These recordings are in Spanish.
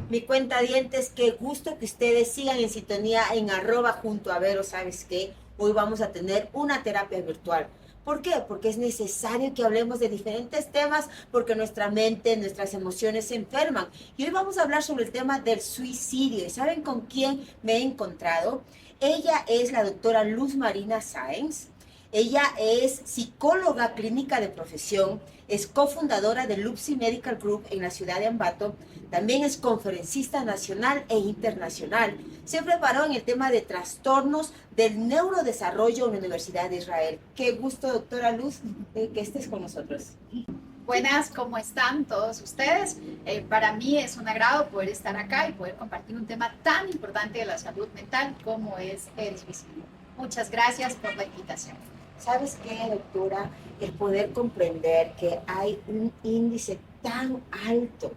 Mi cuenta dientes, qué gusto que ustedes sigan en sintonía en @junto a Vero. ¿Sabes qué? Hoy vamos a tener una terapia virtual. ¿Por qué? Porque es necesario que hablemos de diferentes temas porque nuestra mente, nuestras emociones se enferman. Y hoy vamos a hablar sobre el tema del suicidio. ¿Y saben con quién me he encontrado? Ella es la doctora Luz Marina Sáenz. Ella es psicóloga clínica de profesión, es cofundadora de Lupsi Medical Group en la ciudad de Ambato, también es conferencista nacional e internacional. Se preparó en el tema de trastornos del neurodesarrollo en la Universidad de Israel. Qué gusto, doctora Luz, que estés con nosotros. Buenas, ¿cómo están todos ustedes? Para mí es un agrado poder estar acá y poder compartir un tema tan importante de la salud mental como es el suicidio. Muchas gracias por la invitación. ¿Sabes qué, doctora? El poder comprender que hay un índice tan alto.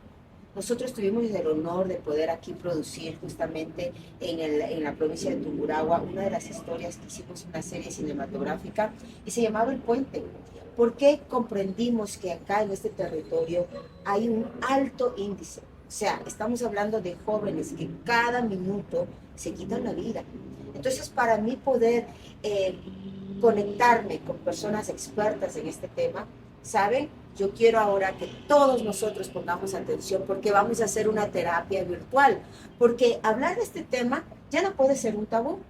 Nosotros tuvimos el honor de poder aquí producir justamente en la provincia de Tungurahua una de las historias que hicimos una serie cinematográfica y se llamaba El Puente. ¿Por qué comprendimos que acá en este territorio hay un alto índice? O sea, estamos hablando de jóvenes que cada minuto se quitan la vida. Entonces, para mí poder conectarme con personas expertas en este tema, ¿saben? Yo quiero ahora que todos nosotros pongamos atención porque vamos a hacer una terapia virtual, porque hablar de este tema ya no puede ser un tabú.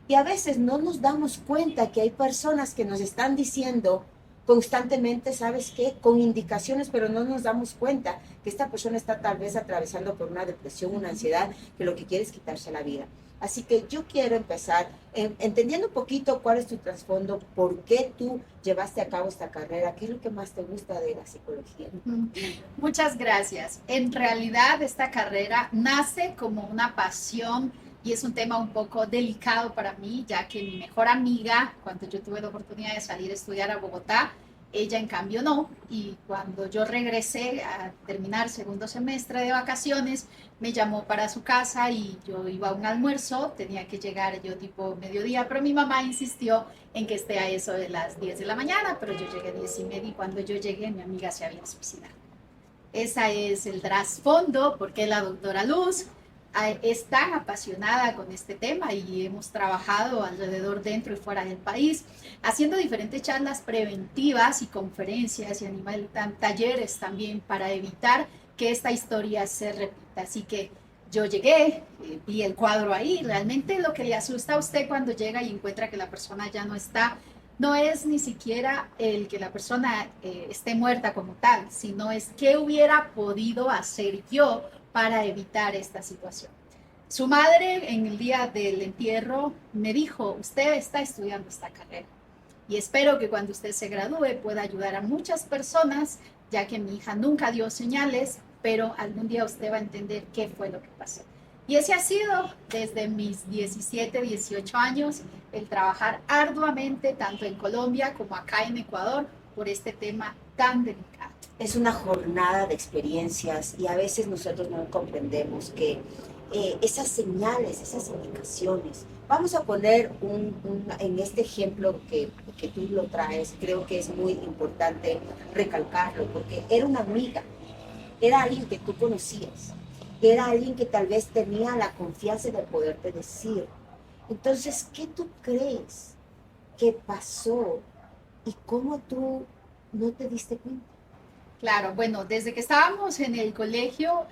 Y a veces no nos damos cuenta que hay personas que nos están diciendo constantemente, ¿sabes qué? Con indicaciones, pero no nos damos cuenta que esta persona está tal vez atravesando por una depresión, una ansiedad, que lo que quiere es quitarse la vida. Así que yo quiero empezar entendiendo un poquito cuál es tu trasfondo, por qué tú llevaste a cabo esta carrera, qué es lo que más te gusta de la psicología. Muchas gracias. En realidad esta carrera nace como una pasión y es un tema un poco delicado para mí, ya que mi mejor amiga, cuando yo tuve la oportunidad de salir a estudiar a Bogotá, ella en cambio no, y cuando yo regresé a terminar segundo semestre de vacaciones, me llamó para su casa y yo iba a un almuerzo, tenía que llegar yo tipo mediodía, pero mi mamá insistió en que esté a eso de las 10 de la mañana, pero yo llegué a 10:30 y cuando yo llegué mi amiga se había suicidado. Ese es el trasfondo, porque la doctora Luz es tan apasionada con este tema y hemos trabajado alrededor, dentro y fuera del país, haciendo diferentes charlas preventivas y conferencias y talleres también para evitar que esta historia se repita. Así que yo llegué, vi el cuadro ahí, realmente lo que le asusta a usted cuando llega y encuentra que la persona ya no está, no es ni siquiera el que la persona esté muerta como tal, sino es qué hubiera podido hacer yo para evitar esta situación. Su madre en el día del entierro me dijo, usted está estudiando esta carrera y espero que cuando usted se gradúe pueda ayudar a muchas personas, ya que mi hija nunca dio señales, pero algún día usted va a entender qué fue lo que pasó. Y ese ha sido desde mis 17, 18 años el trabajar arduamente tanto en Colombia como acá en Ecuador por este tema tan delicado. Es una jornada de experiencias y a veces nosotros no comprendemos que esas señales, esas indicaciones, vamos a poner en este ejemplo que tú lo traes, creo que es muy importante recalcarlo, porque era una amiga, era alguien que tú conocías, era alguien que tal vez tenía la confianza de poderte decir. Entonces, ¿qué tú crees que pasó y cómo tú no te diste cuenta? Claro, bueno, desde que estábamos en el colegio,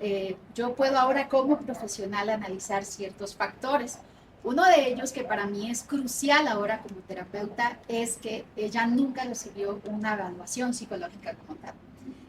yo puedo ahora como profesional analizar ciertos factores. Uno de ellos que para mí es crucial ahora como terapeuta es que ella nunca recibió una evaluación psicológica como tal.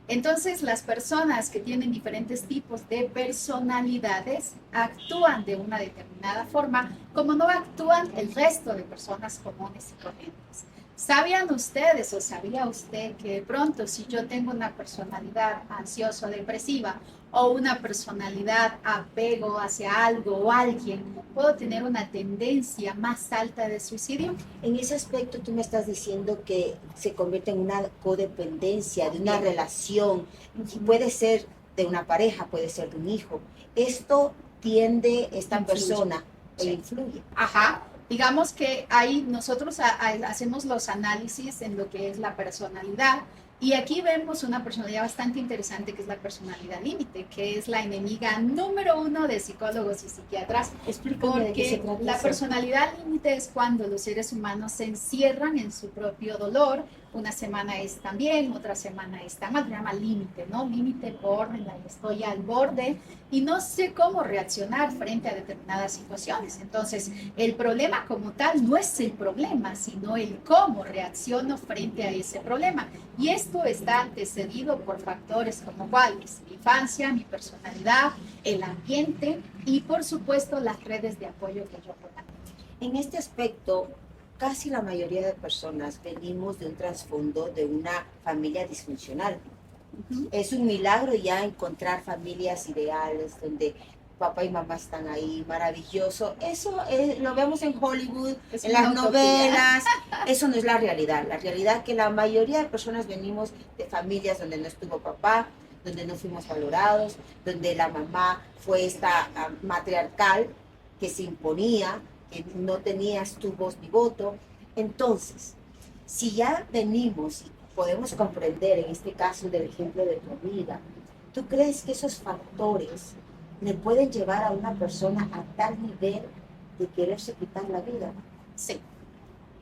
Entonces, las personas que tienen diferentes tipos de personalidades actúan de una determinada forma, como no actúan el resto de personas comunes y corrientes. ¿Sabían ustedes o sabía usted que de pronto si yo tengo una personalidad ansioso-depresiva o una personalidad apego hacia algo o alguien, puedo tener una tendencia más alta de suicidio? En ese aspecto tú me estás diciendo que se convierte en una codependencia, de una relación, y puede ser de una pareja, puede ser de un hijo. Esto tiende esta persona e influye. Ajá. Digamos que ahí nosotros hacemos los análisis en lo que es la personalidad Y aquí vemos una personalidad bastante interesante que es la personalidad límite, que es la enemiga número uno de psicólogos y psiquiatras. Explícame de qué se Porque trata la eso. personalidad límite es cuando los seres humanos se encierran en su propio dolor. Una semana están bien, otra semana están mal, se llama límite, ¿no? Límite, borderline, estoy al borde y no sé cómo reaccionar frente a determinadas situaciones. Entonces, el problema como tal no es el problema, sino el cómo reacciono frente a ese problema. Y esto está antecedido por factores como cuáles: mi infancia, mi personalidad, el ambiente y por supuesto las redes de apoyo que yo pueda. En este aspecto, casi la mayoría de personas venimos de un trasfondo de una familia disfuncional. Es un milagro ya encontrar familias ideales donde papá y mamá están ahí, maravilloso. Eso lo vemos en Hollywood, Es en una las utopía. novelas. Eso no es la realidad. La realidad es que la mayoría de personas venimos de familias donde no estuvo papá, donde no fuimos valorados, donde la mamá fue esta matriarcal que se imponía, que no tenías tu voz ni voto. Entonces, si ya venimos y podemos comprender en este caso del ejemplo de tu amiga, ¿tú crees que esos factores le pueden llevar a una persona a tal nivel de quererse quitar la vida? Sí,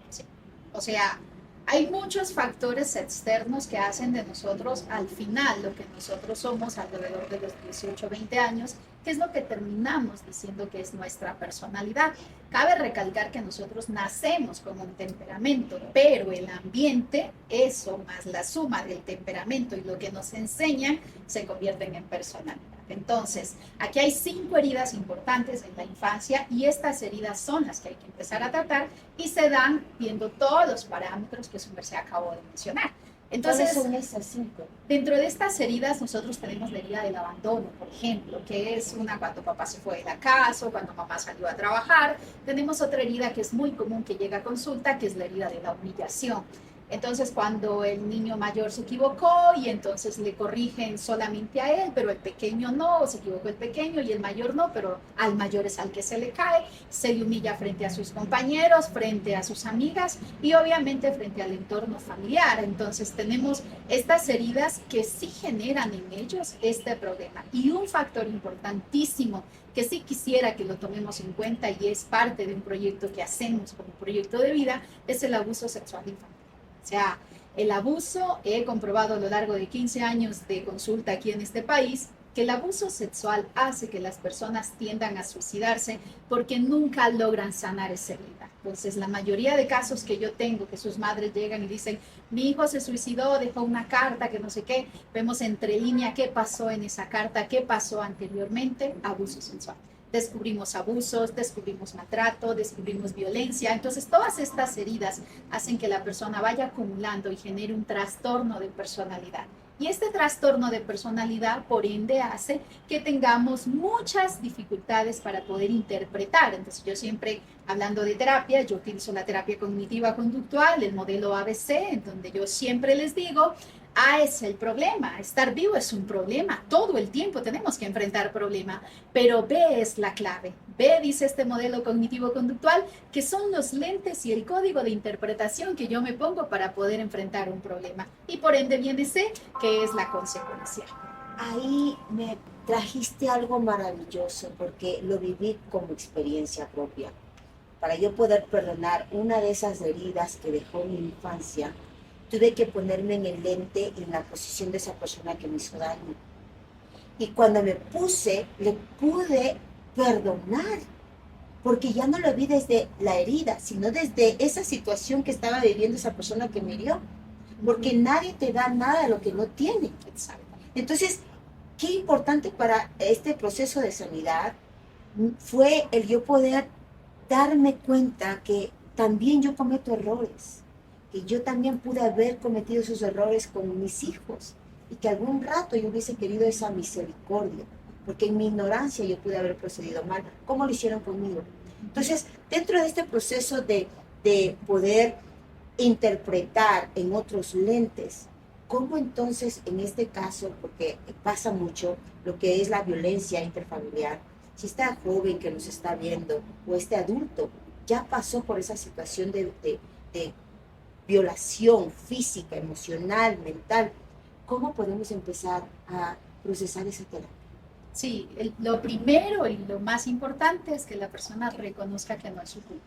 sí. O sea, hay muchos factores externos que hacen de nosotros al final lo que nosotros somos alrededor de los 18, 20 años, que es lo que terminamos diciendo que es nuestra personalidad. Cabe recalcar que nosotros nacemos con un temperamento, pero el ambiente, eso más la suma del temperamento y lo que nos enseñan, se convierten en personalidad. Entonces, aquí hay 5 heridas importantes en la infancia y estas heridas son las que hay que empezar a tratar y se dan viendo todos los parámetros que su merced acabó de mencionar. Entonces, ¿cuáles son esas 5? dentro de estas heridas nosotros tenemos la herida del abandono, por ejemplo, que es una cuando papá se fue de la casa o cuando mamá salió a trabajar. Tenemos otra herida que es muy común que llega a consulta, que es la herida de la humillación. Entonces, cuando el niño mayor se equivocó y entonces le corrigen solamente a él, pero el pequeño no, o se equivocó el pequeño y el mayor no, pero al mayor es al que se le cae, se le humilla frente a sus compañeros, frente a sus amigas y obviamente frente al entorno familiar. Entonces, tenemos estas heridas que sí generan en ellos este problema. Y un factor importantísimo que sí quisiera que lo tomemos en cuenta y es parte de un proyecto que hacemos como proyecto de vida, es el abuso sexual infantil. O sea, el abuso, he comprobado a lo largo de 15 años de consulta aquí en este país, que el abuso sexual hace que las personas tiendan a suicidarse porque nunca logran sanar esa herida. Entonces, la mayoría de casos que yo tengo, que sus madres llegan y dicen, mi hijo se suicidó, dejó una carta, que no sé qué, vemos entre línea qué pasó en esa carta, qué pasó anteriormente, abuso sexual. Descubrimos abusos, descubrimos maltrato, descubrimos violencia. Entonces, todas estas heridas hacen que la persona vaya acumulando y genere un trastorno de personalidad. Y este trastorno de personalidad, por ende, hace que tengamos muchas dificultades para poder interpretar. Entonces, yo siempre, hablando de terapia, yo utilizo la terapia cognitiva conductual, el modelo ABC, en donde yo siempre les digo, A es el problema, estar vivo es un problema, todo el tiempo tenemos que enfrentar problemas, pero B es la clave. B, dice este modelo cognitivo-conductual, que son los lentes y el código de interpretación que yo me pongo para poder enfrentar un problema. Y por ende viene C, que es la consecuencia. Ahí me trajiste algo maravilloso porque lo viví como experiencia propia. Para yo poder perdonar una de esas heridas que dejó mi infancia, tuve que ponerme en el lente, en la posición de esa persona que me hizo daño. Y cuando me puse, le pude perdonar, porque ya no lo vi desde la herida, sino desde esa situación que estaba viviendo esa persona que me hirió. Porque nadie te da nada de lo que no tiene. Entonces, qué importante para este proceso de sanidad fue el yo poder darme cuenta que también yo cometo errores, que yo también pude haber cometido esos errores con mis hijos y que algún rato yo hubiese querido esa misericordia, porque en mi ignorancia yo pude haber procedido mal, como lo hicieron conmigo. Entonces, dentro de este proceso de poder interpretar en otros lentes, ¿cómo entonces en este caso, porque pasa mucho lo que es la violencia interfamiliar, si este joven que nos está viendo o este adulto ya pasó por esa situación de violación física, emocional, mental, ¿cómo podemos empezar a procesar esa terapia? Sí, lo primero y lo más importante es que la persona reconozca que no es su culpa,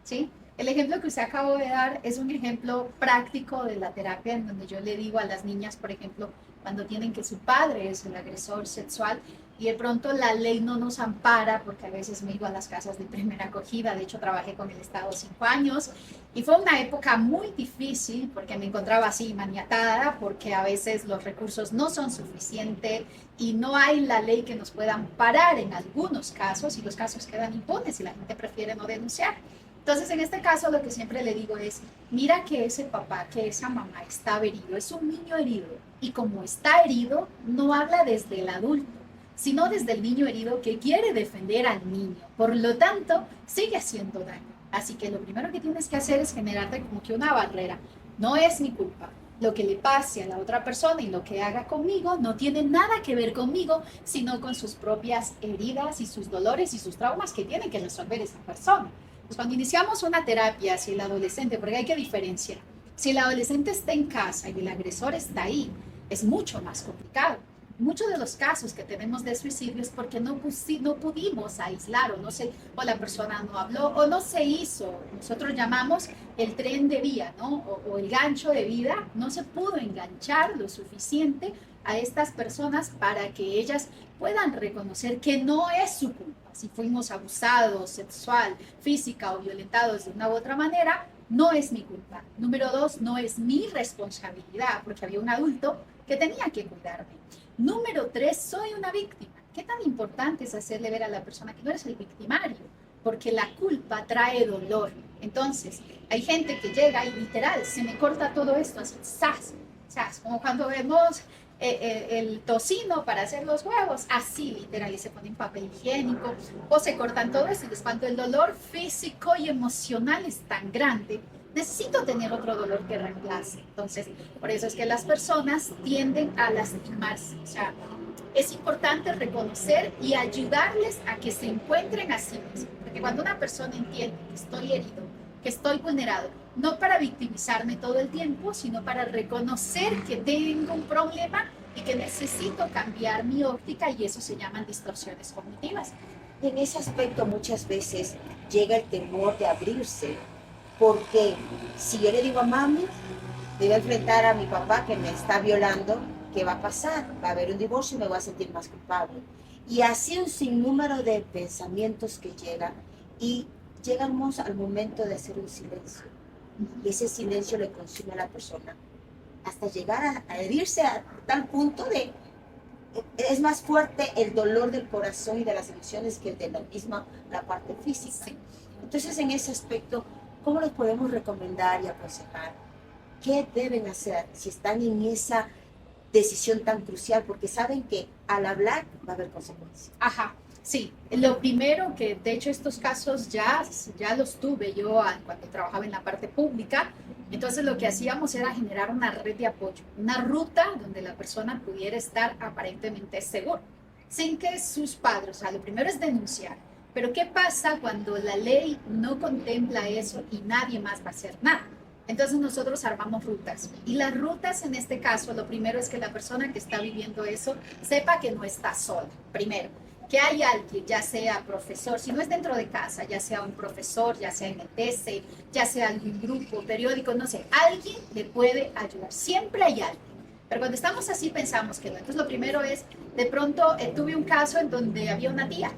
¿sí? El ejemplo que usted acabó de dar es un ejemplo práctico de la terapia en donde yo le digo a las niñas, por ejemplo, cuando tienen que su padre es el agresor sexual y de pronto la ley no nos ampara, porque a veces me iba a las casas de primera acogida, de hecho trabajé con el Estado 5 años y fue una época muy difícil porque me encontraba así maniatada, porque a veces los recursos no son suficientes y no hay la ley que nos pueda amparar en algunos casos y los casos quedan impunes y la gente prefiere no denunciar. Entonces, en este caso, lo que siempre le digo es, mira que ese papá, que esa mamá está herido, es un niño herido. Y como está herido, no habla desde el adulto, sino desde el niño herido que quiere defender al niño. Por lo tanto, sigue haciendo daño. Así que lo primero que tienes que hacer es generarte como que una barrera. No es mi culpa. Lo que le pase a la otra persona y lo que haga conmigo no tiene nada que ver conmigo, sino con sus propias heridas y sus dolores y sus traumas que tiene que resolver esa persona. Pues cuando iniciamos una terapia, si el adolescente, porque hay que diferenciar, si el adolescente está en casa y el agresor está ahí, es mucho más complicado. Muchos de los casos que tenemos de suicidio es porque no pudimos aislar o, no se, o la persona no habló o no se hizo. Nosotros llamamos el tren de vía, ¿no? O el gancho de vida. No se pudo enganchar lo suficiente a estas personas para que ellas puedan reconocer que no es su culpa. Si fuimos abusados sexual, física o violentados de una u otra manera, no es mi culpa. Número 2, no es mi responsabilidad porque había un adulto que tenía que cuidarme. Número 3, soy una víctima. ¿Qué tan importante es hacerle ver a la persona que no eres el victimario? Porque la culpa trae dolor. Entonces, hay gente que llega y literal, se me corta todo esto, así, ¡zas! ¡Zas! Como cuando vemos el tocino para hacer los huevos, así literal, y se ponen papel higiénico, o se cortan todo esto, y es cuando el dolor físico y emocional es tan grande, necesito tener otro dolor que reemplace. Entonces, por eso es que las personas tienden a lastimarse. O sea, es importante reconocer y ayudarles a que se encuentren a sí mismos. Porque cuando una persona entiende que estoy herido, que estoy vulnerado, no para victimizarme todo el tiempo, sino para reconocer que tengo un problema y que necesito cambiar mi óptica, y eso se llaman distorsiones cognitivas. En ese aspecto muchas veces llega el temor de abrirse, porque si yo le digo a mami, debo enfrentar a mi papá que me está violando, ¿qué va a pasar? Va a haber un divorcio y me voy a sentir más culpable. Y así un sinnúmero de pensamientos que llegan, y llegamos al momento de hacer un silencio. Y ese silencio le consume a la persona hasta llegar a herirse a tal punto de... Es más fuerte el dolor del corazón y de las emociones que el de la parte física. Sí. Entonces, en ese aspecto, ¿cómo les podemos recomendar y aconsejar? ¿Qué deben hacer si están en esa decisión tan crucial? Porque saben que al hablar va a haber consecuencias. Ajá, sí. Lo primero que, de hecho, estos casos ya los tuve yo cuando trabajaba en la parte pública. Entonces, lo que hacíamos era generar una red de apoyo, una ruta donde la persona pudiera estar aparentemente segura, sin que sus padres, o sea, lo primero es denunciar. Pero ¿qué pasa cuando la ley no contempla eso y nadie más va a hacer nada? Entonces nosotros armamos rutas, y las rutas en este caso, lo primero es que la persona que está viviendo eso sepa que no está sola, primero, que hay alguien, ya sea profesor, si no es dentro de casa, ya sea un profesor, ya sea en el TC, ya sea algún grupo, periódico, no sé, alguien le puede ayudar, siempre hay alguien. Pero cuando estamos así pensamos que no. Entonces lo primero es, de pronto tuve un caso en donde había una tía.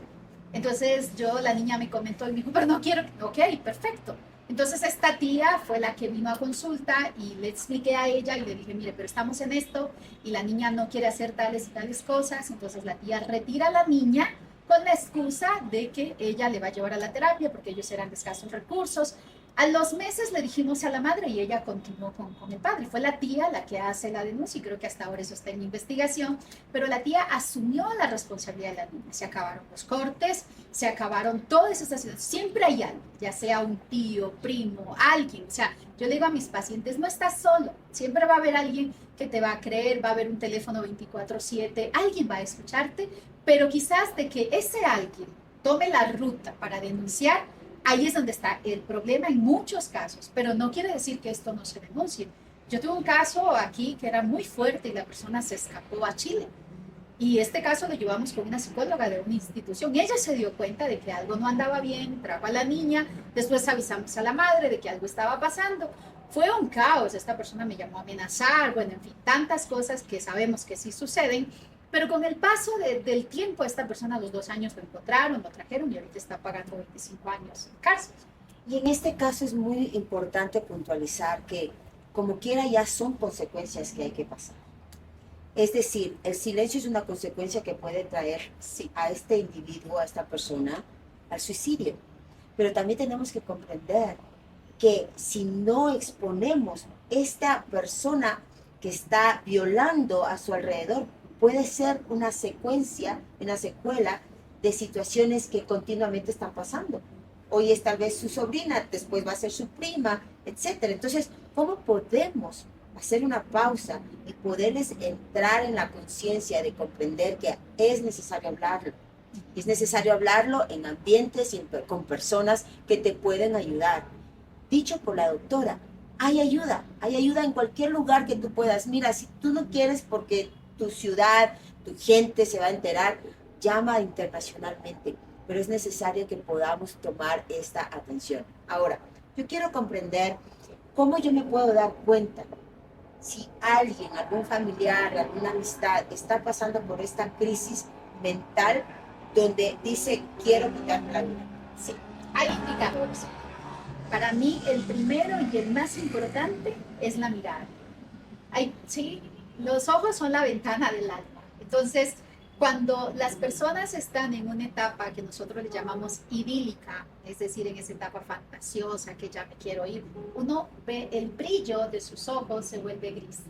Entonces la niña me comentó y me dijo, pero no quiero, ok, perfecto. Entonces esta tía fue la que vino a consulta y le expliqué a ella y le dije, mire, pero estamos en esto y la niña no quiere hacer tales y tales cosas. Entonces la tía retira a la niña con la excusa de que ella le va a llevar a la terapia porque ellos eran de escasos recursos. A los meses le dijimos a la madre y ella continuó con el padre. Fue la tía la que hace la denuncia y creo que hasta ahora eso está en investigación, pero la tía asumió la responsabilidad de la niña. Se acabaron los cortes, se acabaron todas estas situaciones. Siempre hay alguien, ya sea un tío, primo, alguien. O sea, yo le digo a mis pacientes, no estás solo. Siempre va a haber alguien que te va a creer, va a haber un teléfono 24/7, alguien va a escucharte, pero quizás de que ese alguien tome la ruta para denunciar, Ahí es donde está el problema en muchos casos, pero no quiere decir que esto no se denuncie. Yo tuve un caso aquí que era muy fuerte y la persona se escapó a Chile. Y este caso lo llevamos con una psicóloga de una institución. Ella se dio cuenta de que algo no andaba bien, trajo a la niña, después avisamos a la madre de que algo estaba pasando. Fue un caos, esta persona me llamó a amenazar, bueno, en fin, tantas cosas que sabemos que sí suceden, pero con el paso del tiempo, esta persona a los 2 años lo encontraron, lo trajeron y ahorita está pagando 25 años en cárcel. Y en este caso es muy importante puntualizar que, como quiera, ya son consecuencias que hay que pasar. Es decir, el silencio es una consecuencia que puede traer Sí. a este individuo, a esta persona, al suicidio. Pero también tenemos que comprender que si no exponemos esta persona que está violando a su alrededor, puede ser una secuencia, una secuela de situaciones que continuamente están pasando. Hoy es tal vez su sobrina, después va a ser su prima, etcétera. Entonces, ¿cómo podemos hacer una pausa y poderles entrar en la conciencia de comprender que es necesario hablarlo? Es necesario hablarlo en ambientes y con personas que te pueden ayudar. Dicho por la doctora, hay ayuda en cualquier lugar que tú puedas. Mira, si tú no quieres porque tu ciudad, tu gente se va a enterar, llama internacionalmente, pero es necesario que podamos tomar esta atención. Ahora, yo quiero comprender cómo yo me puedo dar cuenta si alguien, algún familiar, alguna amistad está pasando por esta crisis mental donde dice quiero quitarme la vida. Sí, hay indicadores. Para mí, el primero y el más importante es la mirada. Sí, los ojos son la ventana del alma. Entonces, cuando las personas están en una etapa que nosotros le llamamos idílica, es decir, en esa etapa fantasiosa que ya me quiero ir, uno ve el brillo de sus ojos se vuelve gris.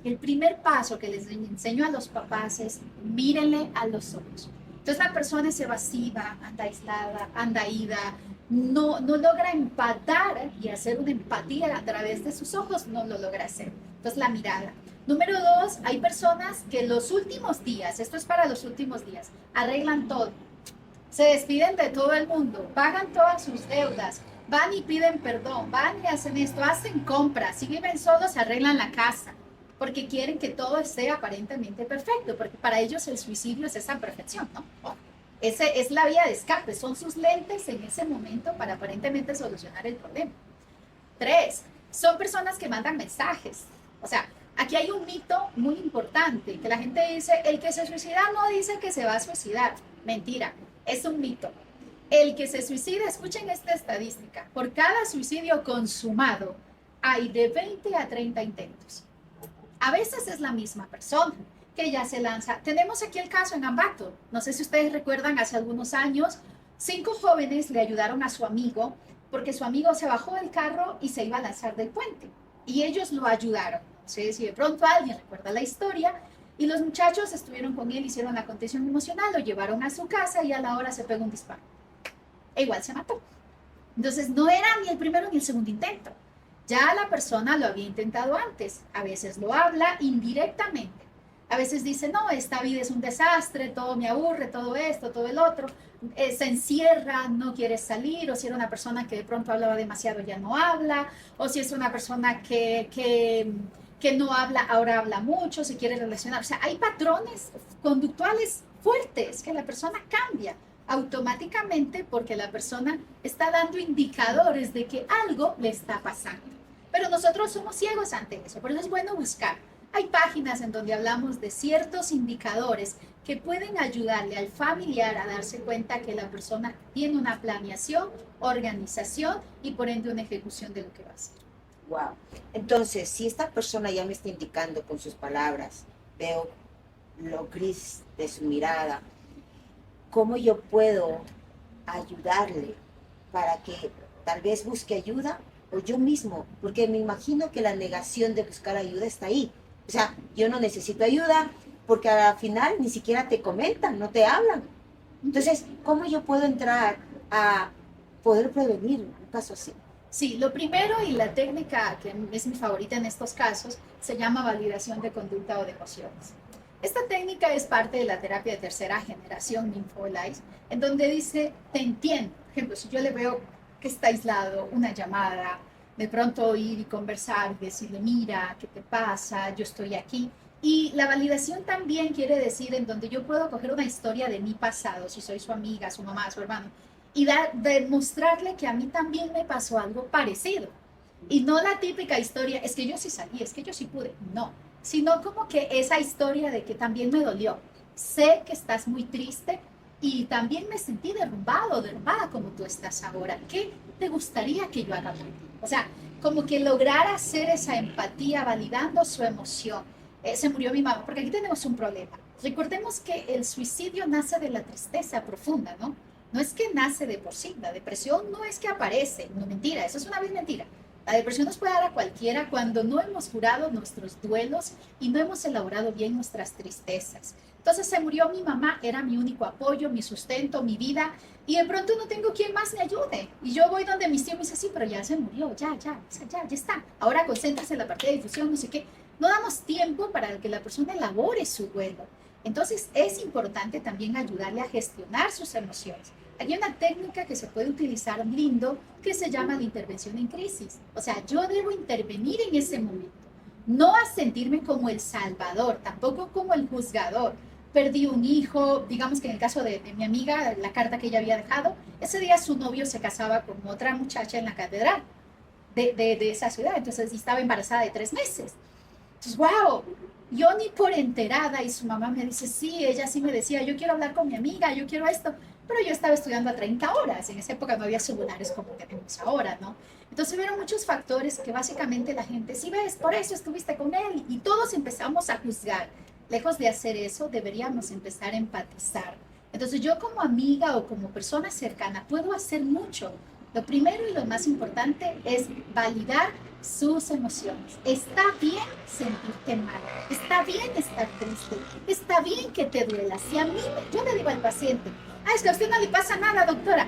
El primer paso que les enseño a los papás es mírenle a los ojos. Entonces la persona es evasiva, anda aislada, anda ida, no logra empatar y hacer una empatía a través de sus ojos, no lo logra hacer. Entonces la mirada. Número 2, hay personas que los últimos días, esto es para los últimos días, arreglan todo. Se despiden de todo el mundo, pagan todas sus deudas, van y piden perdón, van y hacen esto, hacen compras, si viven solos se arreglan la casa, porque quieren que todo esté aparentemente perfecto, porque para ellos el suicidio es esa perfección, ¿no? Ese es la vía de escape, son sus lentes en ese momento para aparentemente solucionar el problema. 3, son personas que mandan mensajes. O sea, aquí hay un mito muy importante, que la gente dice, el que se suicida no dice que se va a suicidar. Mentira, es un mito. El que se suicida, escuchen esta estadística, por cada suicidio consumado hay de 20 a 30 intentos. A veces es la misma persona que ya se lanza. Tenemos aquí el caso en Ambato. No sé si ustedes recuerdan, hace algunos años, 5 jóvenes le ayudaron a su amigo porque su amigo se bajó del carro y se iba a lanzar del puente. Y ellos lo ayudaron. No sé si de pronto alguien recuerda la historia. Y los muchachos estuvieron con él, hicieron la contención emocional, lo llevaron a su casa y a la hora se pegó un disparo. E igual se mató. Entonces no era ni el primero ni el segundo intento. Ya la persona lo había intentado antes. A veces lo habla indirectamente. A veces dice, no, esta vida es un desastre, todo me aburre, todo esto, todo el otro. Se encierra, no quiere salir, o si era una persona que de pronto hablaba demasiado, ya no habla, o si es una persona que no habla, ahora habla mucho, se quiere relacionar. O sea, hay patrones conductuales fuertes que la persona cambia automáticamente porque la persona está dando indicadores de que algo le está pasando. Pero nosotros somos ciegos ante eso, por eso es bueno buscar. Hay páginas en donde hablamos de ciertos indicadores que pueden ayudarle al familiar a darse cuenta que la persona tiene una planeación, organización y por ende una ejecución de lo que va a hacer. Wow. Entonces, si esta persona ya me está indicando con sus palabras, veo lo gris de su mirada, ¿cómo yo puedo ayudarle para que tal vez busque ayuda o yo mismo? Porque me imagino que la negación de buscar ayuda está ahí. O sea, yo no necesito ayuda porque al final ni siquiera te comentan, no te hablan. Entonces, ¿cómo yo puedo entrar a poder prevenir un caso así? Sí, lo primero y la técnica que es mi favorita en estos casos se llama validación de conducta o de emociones. Esta técnica es parte de la terapia de tercera generación, Mindful Life, en donde dice, te entiendo. Por ejemplo, si yo le veo que está aislado, una llamada, de pronto ir y conversar y decirle, mira, ¿qué te pasa? Yo estoy aquí. Y la validación también quiere decir en donde yo puedo coger una historia de mi pasado, si soy su amiga, su mamá, su hermano, y demostrarle que a mí también me pasó algo parecido. Y no la típica historia, es que yo sí salí, es que yo sí pude, no, sino como que esa historia de que también me dolió. Sé que estás muy triste y también me sentí derrumbado, derrumbada como tú estás ahora. ¿Qué te gustaría que yo haga por ti? O sea, como que lograr hacer esa empatía validando su emoción. Se murió mi mamá, porque aquí tenemos un problema. Recordemos que el suicidio nace de la tristeza profunda, ¿no? No es que nace de por sí, la depresión no es que aparece, no mentira, eso es una vez mentira. La depresión nos puede dar a cualquiera cuando no hemos curado nuestros duelos y no hemos elaborado bien nuestras tristezas. Entonces se murió mi mamá, era mi único apoyo, mi sustento, mi vida, y de pronto no tengo quien más me ayude. Y yo voy donde mis tíos me dicen, sí, pero ya se murió, ya está. Ahora concéntrese en la parte de difusión, no sé qué. No damos tiempo para que la persona elabore su duelo. Entonces es importante también ayudarle a gestionar sus emociones. Hay una técnica que se puede utilizar lindo que se llama la intervención en crisis. O sea, yo debo intervenir en ese momento, no a sentirme como el salvador, tampoco como el juzgador. Perdí un hijo, digamos que en el caso de mi amiga, la carta que ella había dejado, ese día su novio se casaba con otra muchacha en la catedral de esa ciudad, entonces estaba embarazada de 3 meses. Entonces, wow, yo ni por enterada, y su mamá me dice, sí, ella sí me decía, yo quiero hablar con mi amiga, yo quiero esto, pero yo estaba estudiando a 30 horas, en esa época no había celulares como tenemos ahora, ¿no? Entonces hubieron muchos factores que básicamente la gente, sí ves, por eso estuviste con él, y todos empezamos a juzgar. Lejos de hacer eso, deberíamos empezar a empatizar. Entonces yo como amiga o como persona cercana puedo hacer mucho. Lo primero y lo más importante es validar sus emociones. Está bien sentirte mal, está bien estar triste, está bien que te duela. Si a mí, yo le digo al paciente, es que a usted no le pasa nada, doctora.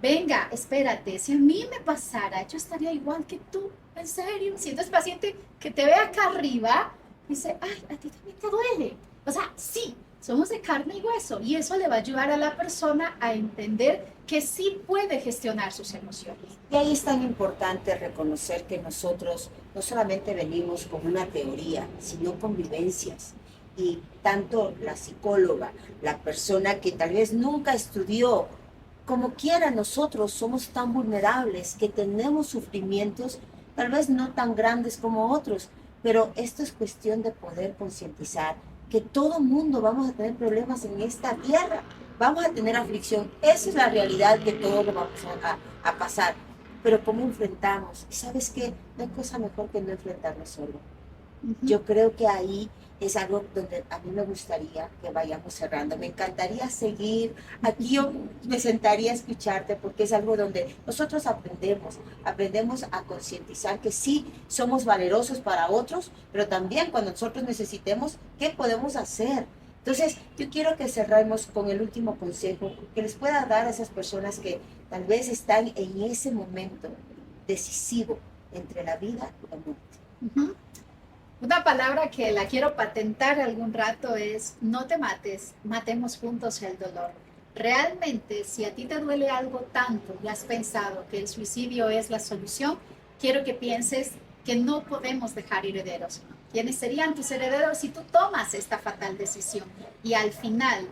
Venga, espérate, si a mí me pasara, yo estaría igual que tú, en serio. Si entonces paciente que te ve acá arriba, dice, ay, a ti también te duele. O sea, sí, somos de carne y hueso y eso le va a ayudar a la persona a entender que sí puede gestionar sus emociones. Y ahí es tan importante reconocer que nosotros no solamente venimos con una teoría, sino con vivencias. Y tanto la psicóloga, la persona que tal vez nunca estudió, como quiera nosotros somos tan vulnerables que tenemos sufrimientos tal vez no tan grandes como otros, pero esto es cuestión de poder concientizar que todo mundo vamos a tener problemas en esta tierra, vamos a tener aflicción, esa es la realidad que todos lo vamos a pasar, pero ¿cómo enfrentamos? ¿Y sabes qué? No hay cosa mejor que no enfrentarnos solo. Yo creo que ahí es algo donde a mí me gustaría que vayamos cerrando. Me encantaría seguir. Aquí yo me sentaría a escucharte porque es algo donde nosotros aprendemos a concientizar que sí somos valerosos para otros, pero también cuando nosotros necesitemos, ¿qué podemos hacer? Entonces, yo quiero que cerremos con el último consejo que les pueda dar a esas personas que tal vez están en ese momento decisivo entre la vida y la muerte. Una palabra que la quiero patentar algún rato es no te mates, matemos juntos el dolor. Realmente, si a ti te duele algo tanto y has pensado que el suicidio es la solución, quiero que pienses que no podemos dejar herederos. ¿Quiénes serían tus herederos si tú tomas esta fatal decisión? Y al final,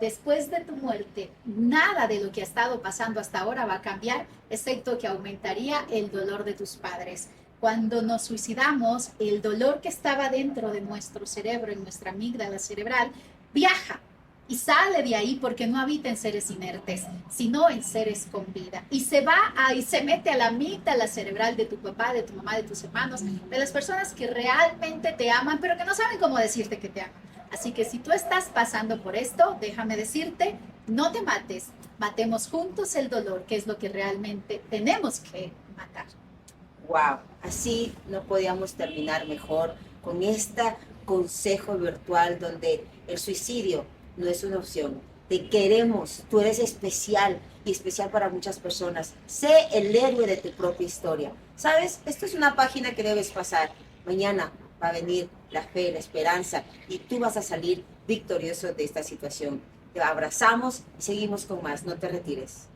después de tu muerte, nada de lo que ha estado pasando hasta ahora va a cambiar, excepto que aumentaría el dolor de tus padres. Cuando nos suicidamos, el dolor que estaba dentro de nuestro cerebro, en nuestra amígdala cerebral, viaja y sale de ahí porque no habita en seres inertes, sino en seres con vida. Y se va y se mete a la amígdala cerebral de tu papá, de tu mamá, de tus hermanos, de las personas que realmente te aman, pero que no saben cómo decirte que te aman. Así que si tú estás pasando por esto, déjame decirte, no te mates, matemos juntos el dolor, que es lo que realmente tenemos que matar. Wow, así no podíamos terminar mejor con este consejo virtual donde el suicidio no es una opción. Te queremos, tú eres especial y especial para muchas personas. Sé el héroe de tu propia historia. ¿Sabes? Esto es una página que debes pasar. Mañana va a venir la fe, la esperanza y tú vas a salir victorioso de esta situación. Te abrazamos y seguimos con más. No te retires.